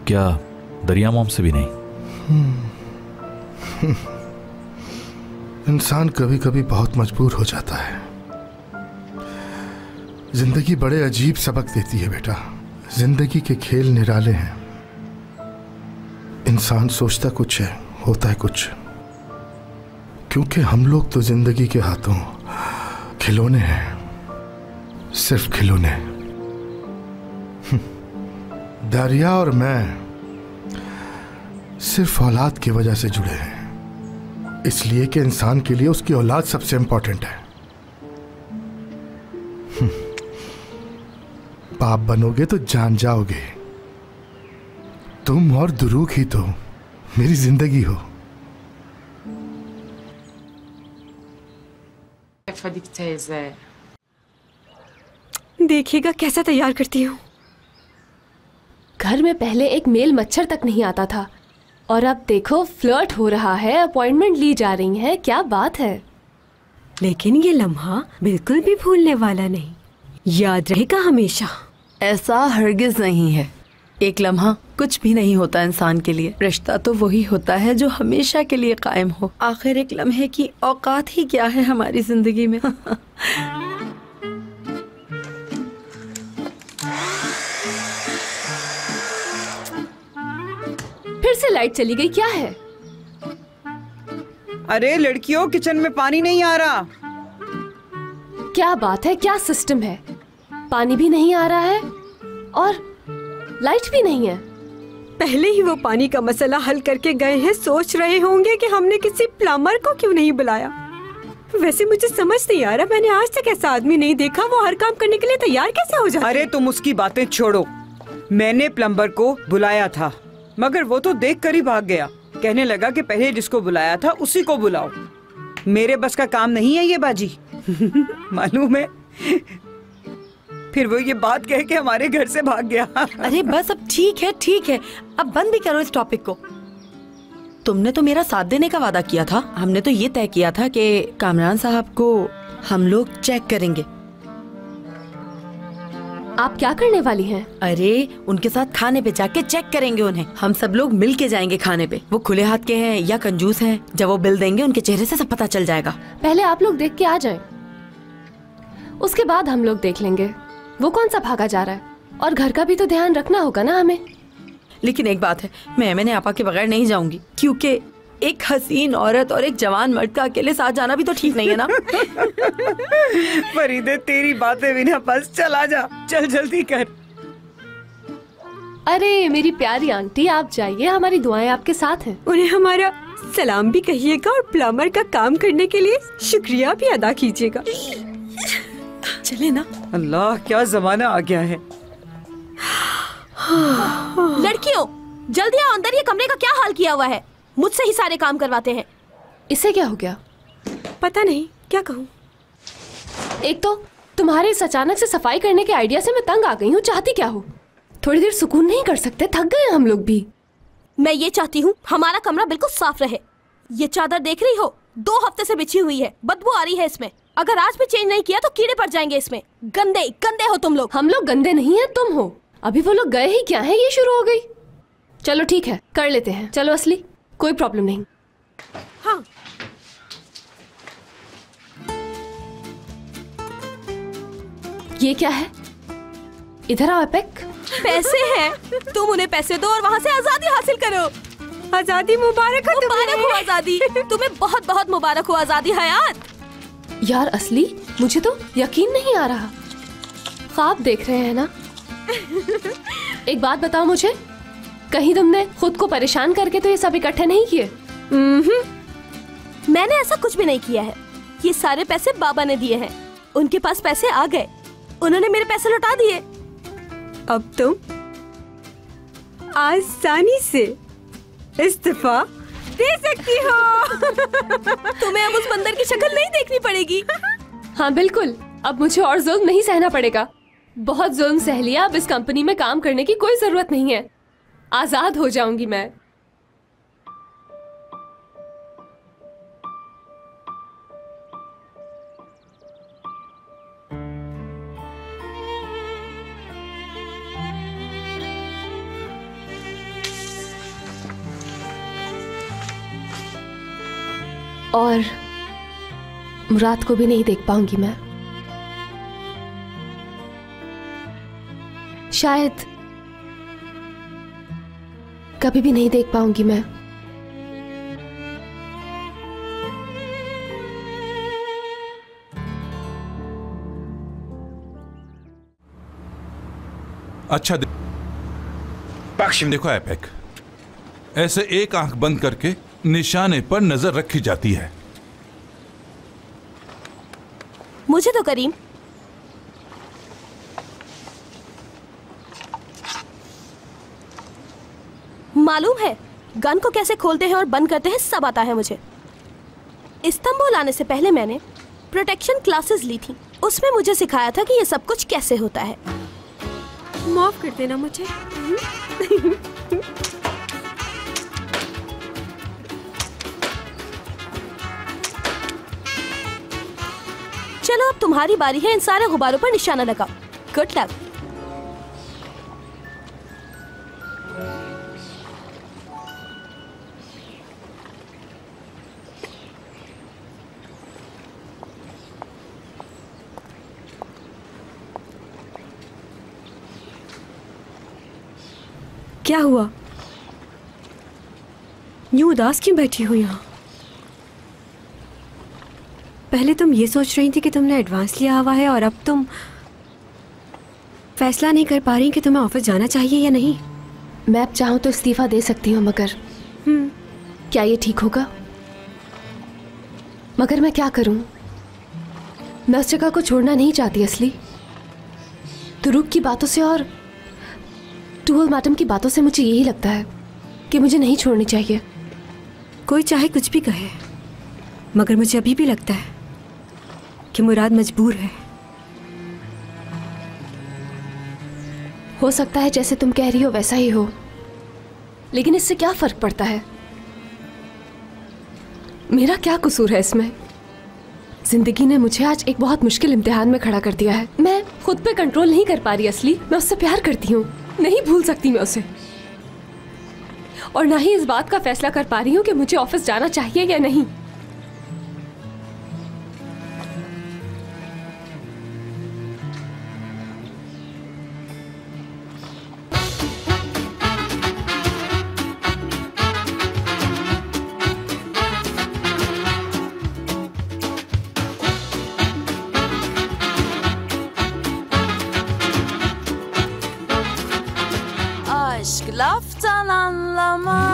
क्या दरिया मॉम से भी नहीं? इंसान कभी कभी बहुत मजबूर हो जाता है। जिंदगी बड़े अजीब सबक देती है बेटा। जिंदगी के खेल निराले हैं। इंसान सोचता कुछ है, होता है कुछ। क्योंकि हम लोग तो जिंदगी के हाथों खिलौने हैं, सिर्फ खिलौने। दारिया और मैं सिर्फ औलाद की वजह से जुड़े हैं, इसलिए कि इंसान के लिए उसकी औलाद सबसे इंपॉर्टेंट है। बाप बनोगे तो जान जाओगे। तुम और दुरूक ही तो मेरी जिंदगी हो। देखिएगा कैसा तैयार करती हूँ। घर में पहले एक मेल मच्छर तक नहीं आता था और अब देखो फ्लर्ट हो रहा है, अपॉइंटमेंट ली जा रही है। क्या बात है। लेकिन ये लम्हा बिल्कुल भी भूलने वाला नहीं, याद रहेगा हमेशा। ऐसा हरगिज नहीं है। एक लम्हा कुछ भी नहीं होता इंसान के लिए। रिश्ता तो वही होता है जो हमेशा के लिए कायम हो। आखिर एक लम्हे की औकात ही क्या है हमारी जिंदगी में। फिर से लाइट चली गई, क्या है? अरे लड़कियों, किचन में पानी नहीं आ रहा। क्या बात है, क्या सिस्टम है? पानी भी नहीं आ रहा है और लाइट भी नहीं है। पहले ही वो पानी का मसला हल करके गए हैं। सोच रहे होंगे कि हमने किसी प्लम्बर को क्यों नहीं बुलाया। वैसे मुझे समझ नहीं आ रहा, मैंने आज तक ऐसा आदमी नहीं देखा। वो हर काम करने के लिए तैयार कैसे हो जाता है? अरे तुम उसकी बातें छोड़ो। मैंने प्लम्बर को बुलाया था, मगर वो तो देख कर ही भाग गया। कहने लगा कि पहले जिसको बुलाया था उसी को बुलाओ। मेरे बस का काम नहीं है ये बाजी। मालूम है। फिर वो ये बात कह के हमारे घर से भाग गया। अरे बस अब ठीक है, अब बंद भी करो इस टॉपिक को। तुमने तो मेरा साथ देने का वादा किया था। हमने तो ये तय किया था कि कामरान साहब को हम लोग चेक करेंगे। आप क्या करने वाली हैं? अरे उनके साथ खाने पे जाके चेक करेंगे उन्हें। हम सब लोग मिल के जाएंगे खाने पे। वो खुले हाथ के हैं या कंजूस हैं, जब वो बिल देंगे उनके चेहरे से सब पता चल जाएगा। पहले आप लोग देख के आ जाएं, उसके बाद हम लोग देख लेंगे वो कौन सा भागा जा रहा है। और घर का भी तो ध्यान रखना होगा ना हमें। लेकिन एक बात है, मैंने आपा के बगैर नहीं जाऊंगी, क्योंकि एक हसीन औरत और एक जवान मर्द का अकेले साथ जाना भी तो ठीक नहीं है ना। फरीदे तेरी बातें बिना, बस चला जा, चल जल्दी कर। अरे मेरी प्यारी आंटी, आप जाइए, हमारी दुआएं आपके साथ हैं। उन्हें हमारा सलाम भी कहिएगा और प्लम्बर का काम करने के लिए शुक्रिया भी अदा कीजिएगा। चले ना। अल्लाह, क्या जमाना आ गया है। लड़कियों जल्दी आओ अंदर। ये कमरे का क्या हाल किया हुआ है? मुझसे ही सारे काम करवाते हैं। इससे क्या हो गया? पता नहीं क्या कहूँ। एक तो तुम्हारे इस अचानक से सफाई करने के आइडिया से मैं तंग आ गई हूँ। चाहती क्या हो? थोड़ी देर सुकून नहीं कर सकते? थक गए हम लोग भी। मैं ये चाहती हूँ हमारा कमरा बिल्कुल साफ रहे। ये चादर देख रही हो, 2 हफ्ते से बिछी हुई है, बदबू आ रही है इसमें। अगर आज भी चेंज नहीं किया तो कीड़े पड़ जाएंगे इसमें। गंदे गंदे हो तुम लोग। हम लोग गंदे नहीं है, तुम हो। अभी वो लोग गए ही क्या है, ये शुरू हो गई। चलो ठीक है, कर लेते हैं। चलो असली, कोई प्रॉब्लम नहीं। हाँ ये क्या है? इधर आओ एपेक। पैसे हैं, तुम उन्हें पैसे दो और वहाँ से आजादी हासिल करो। आजादी मुबारक हो। मुबारक हो आजादी। तुम्हें बहुत बहुत मुबारक हो आजादी हयात। यार असली, मुझे तो यकीन नहीं आ रहा। ख्वाब देख रहे हैं ना? एक बात बताओ मुझे, कहीं तुमने खुद को परेशान करके तो ये सब इकट्ठे नहीं किए? मैंने ऐसा कुछ भी नहीं किया है। ये सारे पैसे बाबा ने दिए हैं। उनके पास पैसे आ गए, उन्होंने मेरे पैसे लौटा दिए। अब तुम आसानी से इस्तीफा दे सकती हो। तुम्हें अब उस बंदर की शक्ल नहीं देखनी पड़ेगी। हाँ बिल्कुल, अब मुझे और जुल्म नहीं सहना पड़ेगा। बहुत जुल्म सह लिया, अब इस कंपनी में काम करने की कोई जरूरत नहीं है। आजाद हो जाऊंगी मैं। और मुराद को भी नहीं देख पाऊंगी मैं। शायद कभी भी नहीं देख पाऊंगी मैं। अच्छा देखो ऐपेक, ऐसे एक आंख बंद करके निशाने पर नजर रखी जाती है। मुझे तो करीम मालूम है गन को कैसे खोलते हैं और बंद करते हैं, सब आता है मुझे। इस्तांबुल आने से पहले मैंने प्रोटेक्शन क्लासेस ली थी, उसमें मुझे सिखाया था कि ये सब कुछ कैसे होता है। माफ कर देना मुझे। चलो अब तुम्हारी बारी है इन सारे गुब्बारों पर निशाना लगाओ। Good luck. क्या हुआ? यूं उदास क्यों बैठी हो यहाँ? पहले तुम ये सोच रही थी कि तुमने एडवांस लिया हुआ है और अब तुम फैसला नहीं कर पा रही कि तुम्हें ऑफिस जाना चाहिए या नहीं। मैं अब चाहूँ तो इस्तीफा दे सकती हूँ, मगर क्या ये ठीक होगा? मगर मैं क्या करूँ? मैं उस जगह को छोड़ना नहीं चाहती असली। तुरुक की बातों से और टूवल मैडम की बातों से मुझे यही लगता है कि मुझे नहीं छोड़नी चाहिए। कोई चाहे कुछ भी कहे, मगर मुझे अभी भी लगता है कि मुराद मजबूर है। हो सकता है जैसे तुम कह रही हो वैसा ही हो, लेकिन इससे क्या फर्क पड़ता है? मेरा क्या कसूर है इसमें? जिंदगी ने मुझे आज एक बहुत मुश्किल इम्तिहान में खड़ा कर दिया है। मैं खुद पे कंट्रोल नहीं कर पा रही असली। मैं उससे प्यार करती हूँ, नहीं भूल सकती मैं उसे, और ना ही इस बात का फैसला कर पा रही हूँ कि मुझे ऑफिस जाना चाहिए या नहीं। Aşk laftan anlamaz.